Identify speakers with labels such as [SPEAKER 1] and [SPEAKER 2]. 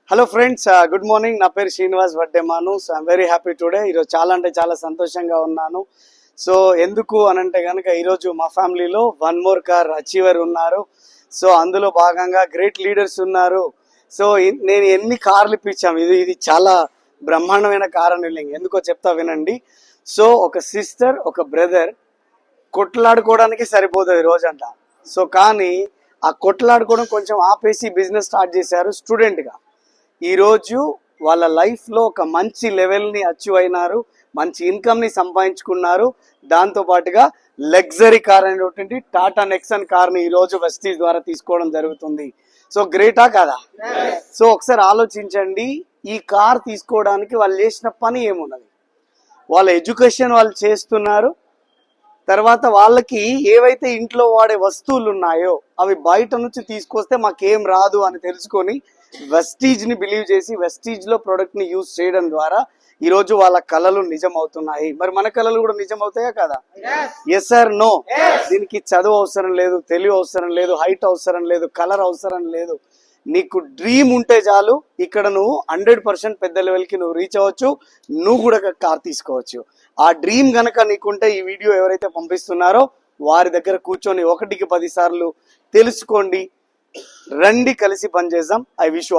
[SPEAKER 1] Hello friends, good morning. నా పేరు Srinivas Vaddemanu. So I'm very happy today. ఈరోజు చాలా అంటే చాలా సంతోషంగా ఉన్నాను. సో ఎందుకు అనంటే కనుక ఈరోజు మా ఫ్యామిలీలో వన్ మోర్ కార్ అచీవర్ ఉన్నారు. సో అందులో భాగంగా గ్రేట్ లీడర్స్ ఉన్నారు. సో నేను ఎన్ని కార్లు ఇప్పించాము, ఇది చాలా బ్రహ్మాండమైన కార్ అని ఎందుకో చెప్తా వినండి. సో ఒక సిస్టర్ ఒక బ్రదర్ కొట్లాడుకోవడానికి సరిపోతుంది రోజంతా. సో కానీ ఆ కొట్లాడుకోవడం కొంచెం ఆపేసి బిజినెస్ స్టార్ట్ చేశారు స్టూడెంట్గా. ఈరోజు వాళ్ళ లైఫ్లో ఒక మంచి లెవెల్ని అచీవ్ అయినారు, మంచి ఇన్కమ్ని సంపాదించుకున్నారు. దాంతోపాటుగా లగ్జరీ కార్ అనేటువంటి టాటా నెక్సన్ కార్ని ఈరోజు వెస్టీజ్ ద్వారా తీసుకోవడం జరుగుతుంది. సో గ్రేటా కాదా? సో ఒకసారి ఆలోచించండి, ఈ కార్ తీసుకోవడానికి వాళ్ళు చేసిన పని ఏమున్నది? వాళ్ళ ఎడ్యుకేషన్ వాళ్ళు చేస్తున్నారు. తర్వాత వాళ్ళకి ఏవైతే ఇంట్లో వాడే వస్తువులు ఉన్నాయో అవి బయట నుంచి తీసుకొస్తే మాకేం రాదు అని తెలుసుకొని వెస్టీజ్ని బిలీవ్ చేసి వెస్టీజ్లో ప్రోడక్ట్ని యూజ్ చేయడం ద్వారా ఈరోజు వాళ్ళ కళలు నిజం అవుతున్నాయి. మరి మన కళలు కూడా నిజం అవుతాయా కదా? Yes or no? దీనికి చదువు అవసరం లేదు, తెలివి అవసరం లేదు, హైట్ అవసరం లేదు, కలర్ అవసరం లేదు. నీకు డ్రీమ్ ఉంటే చాలు. ఇక్కడ నువ్వు 100% పెద్ద లెవెల్కి నువ్వు రీచ్ అవ్వచ్చు. నువ్వు కూడా కార్ తీసుకోవచ్చు. ఆ డ్రీమ్ గనక నీకుంటే ఈ వీడియో ఎవరైతే పంపిస్తున్నారో వారి దగ్గర కూర్చొని 1కి 10 సార్లు తెలుసుకోండి. రండి, కలిసి పనిచేద్దాం. I wish